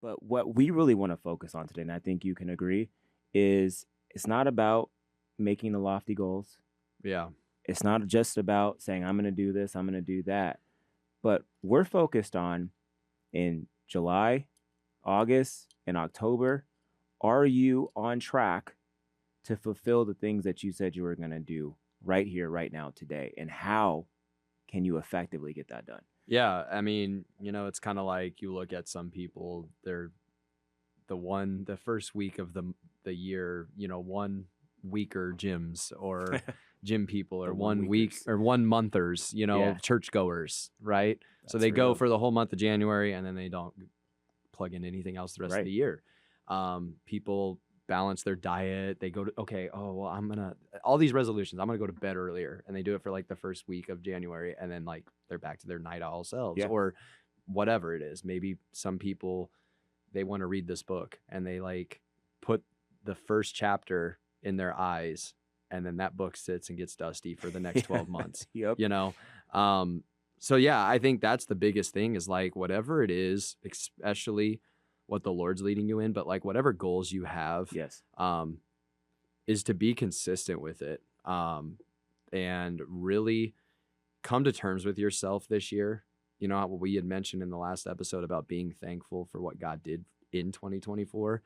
But what we really want to focus on today, and I think you can agree, is it's not about making the lofty goals. Yeah. It's not just about saying, I'm going to do this, I'm going to do that. But we're focused on in July, August, and October, are you on track to fulfill the things that you said you were going to do right here, right now, today? And how can you effectively get that done? Yeah, I mean, it's kind of like you look at some people, they're the first week of the year, 1 weeker gyms or gym people, or 1 week or 1 monthers, churchgoers, right? So they go for the whole month of January and then they don't plug in anything else the rest of the year. People balance their diet. They go to, all these resolutions, I'm going to go to bed earlier, and they do it for like the first week of January, and then like they're back to their night owl selves or whatever it is. Maybe some people, they want to read this book and they like put the first chapter in their eyes, and then that book sits and gets dusty for the next 12 months. So yeah, I think that's the biggest thing, is like whatever it is, especially what the Lord's leading you in, but like whatever goals you have, is to be consistent with it, and really come to terms with yourself this year. What we had mentioned in the last episode about being thankful for what God did in 2024.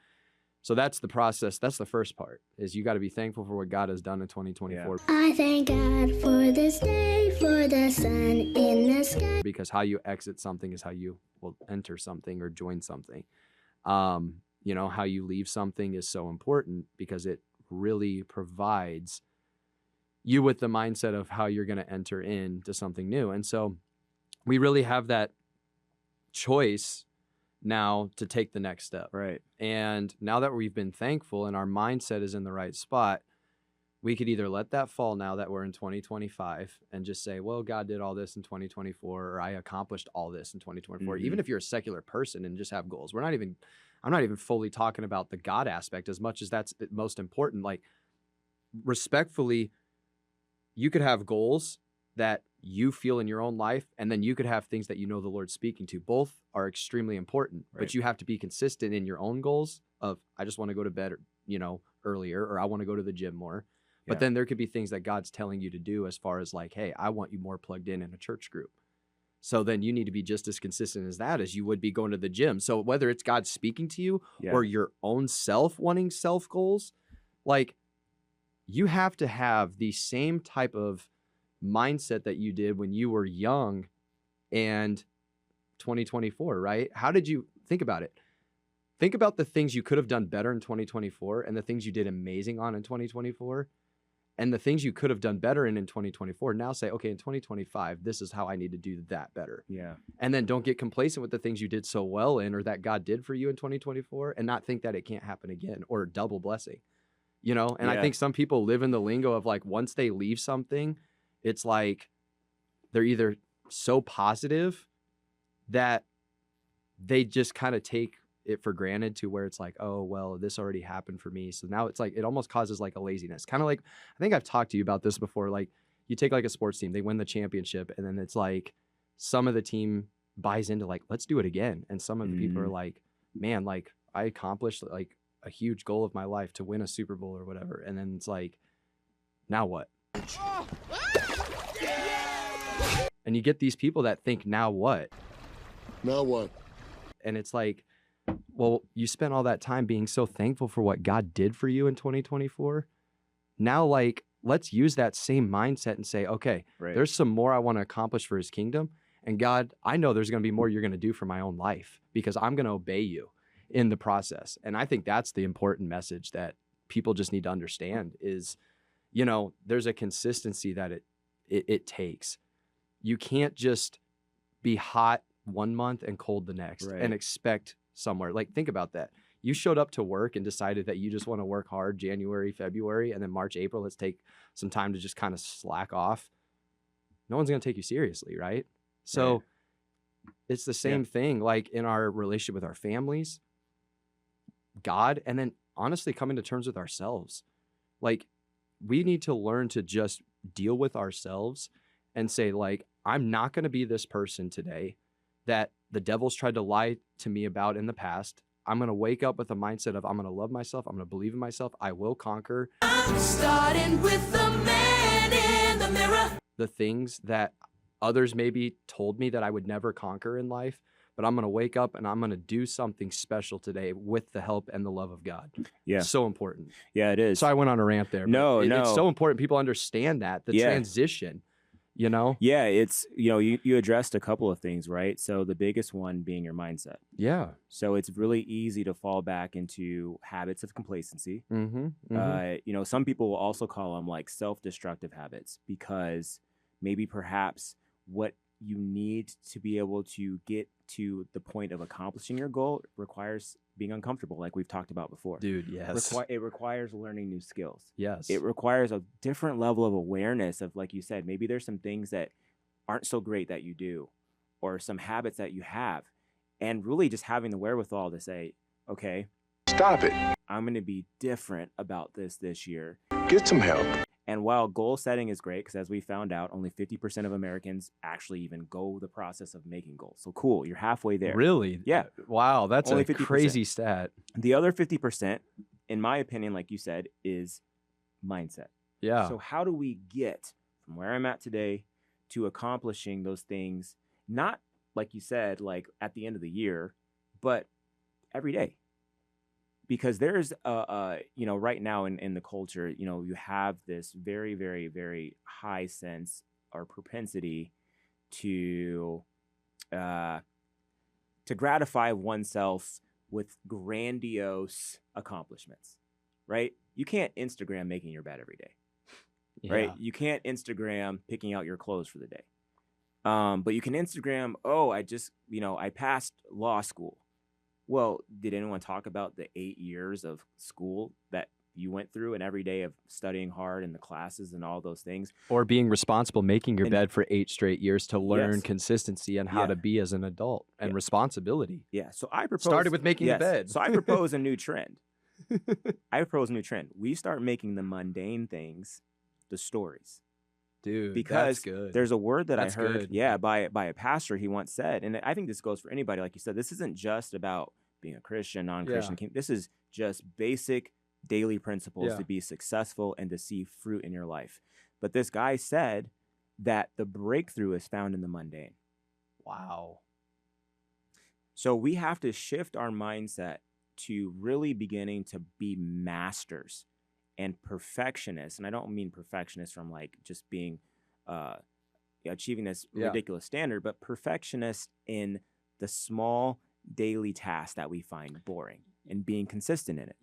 So that's the process. That's the first part, is you got to be thankful for what God has done in 2024. I thank God for this day, for the sun in the sky. Because how you exit something is how you will enter something or join something. How you leave something is so important, because it really provides you with the mindset of how you're going to enter into something new. And so we really have that choice now to take the next step. Right. And now that we've been thankful and our mindset is in the right spot, we could either let that fall now that we're in 2025 and just say, well, God did all this in 2024, or I accomplished all this in 2024. Even if you're a secular person and just have goals, I'm not even fully talking about the God aspect as much as that's the most important. Like, respectfully, you could have goals that you feel in your own life, and then you could have things that the Lord's speaking to. Both are extremely important, but you have to be consistent in your own goals of, I just want to go to bed, earlier, or I want to go to the gym more. But then there could be things that God's telling you to do, as far as like, hey, I want you more plugged in a church group. So then you need to be just as consistent as that as you would be going to the gym. So whether it's God speaking to you or your own self wanting self goals, like, you have to have the same type of mindset that you did when you were young and 2024, right? How did you think about it? Think about the things you could have done better in 2024 and the things you did amazing on in 2024. And the things you could have done better in 2024, now say, okay, in 2025, this is how I need to do that better. Yeah. And then don't get complacent with the things you did so well in, or that God did for you in 2024, and not think that it can't happen again, or double blessing, And I think some people live in the lingo of like, once they leave something, it's like they're either so positive that they just kind of take it for granted, to where it's like, oh, well, this already happened for me. So now it's like, it almost causes like a laziness. Kind of like, I think I've talked to you about this before. Like, you take like a sports team, they win the championship, and then it's like some of the team buys into like, let's do it again. And some of the people are like, man, like, I accomplished like a huge goal of my life to win a Super Bowl or whatever. And then it's like, now what? And you get these people that think, now what? Now what? And it's like, well, you spent all that time being so thankful for what God did for you in 2024. Now, like, let's use that same mindset and say, okay, there's some more I want to accomplish for his kingdom. And God, I know there's going to be more you're going to do for my own life, because I'm going to obey you in the process. And I think that's the important message that people just need to understand is, there's a consistency that it takes. You can't just be hot one month and cold the next and expect somewhere. Like, think about that. You showed up to work and decided that you just want to work hard January, February, and then March, April, let's take some time to just kind of slack off. No one's going to take you seriously, right? So it's the same thing, like in our relationship with our families, God, and then honestly coming to terms with ourselves. Like, we need to learn to just deal with ourselves and say, like, I'm not going to be this person today that the devil's tried to lie to me about in the past. I'm going to wake up with a mindset of I'm going to love myself. I'm going to believe in myself. I will conquer. I'm starting with the man in the mirror. The things that others maybe told me that I would never conquer in life, but I'm going to wake up and I'm going to do something special today with the help and the love of God. Yeah. So important. Yeah, it is. So I went on a rant there. No. It's so important. People understand that, the transition, you know? Yeah, it's, you addressed a couple of things, right? So the biggest one being your mindset. Yeah. So it's really easy to fall back into habits of complacency. Some people will also call them like self-destructive habits, because maybe perhaps what you need to be able to get to the point of accomplishing your goal requires being uncomfortable, like we've talked about before. Dude, yes. It requires learning new skills. Yes. It requires a different level of awareness of, like you said, maybe there's some things that aren't so great that you do, or some habits that you have, and really just having the wherewithal to say, okay, stop it. I'm going to be different about this year. Get some help. And while goal setting is great, because as we found out, only 50% of Americans actually even go the process of making goals. So cool, you're halfway there. Really? Yeah. Wow, that's Only a 50%. crazy stat. The other 50%, in my opinion, like you said, is mindset. Yeah. So how do we get from where I'm at today to accomplishing those things, not like you said, like at the end of the year, but every day? Because there's right now in the culture, you have this very, very, very high sense or propensity to gratify oneself with grandiose accomplishments, right? You can't Instagram making your bed every day, right? You can't Instagram picking out your clothes for the day. But you can Instagram, I passed law school. Well, did anyone talk about the 8 years of school that you went through, and every day of studying hard in the classes and all those things? Or being responsible, making your bed for 8 straight years to learn consistency and how to be as an adult and responsibility. Yeah. So I propose, started with making the bed. So I propose a new trend. We start making the mundane things the stories. Dude, because that's good. There's a word that That's I heard, good. by a pastor. He once said, and I think this goes for anybody, like you said, this isn't just about being a Christian, non-Christian. This is just basic daily principles to be successful and to see fruit in your life. But this guy said that the breakthrough is found in the mundane. Wow. So we have to shift our mindset to really beginning to be masters and perfectionists. And I don't mean perfectionists from like just being achieving this ridiculous standard, but perfectionists in the small daily tasks that we find boring and being consistent in it.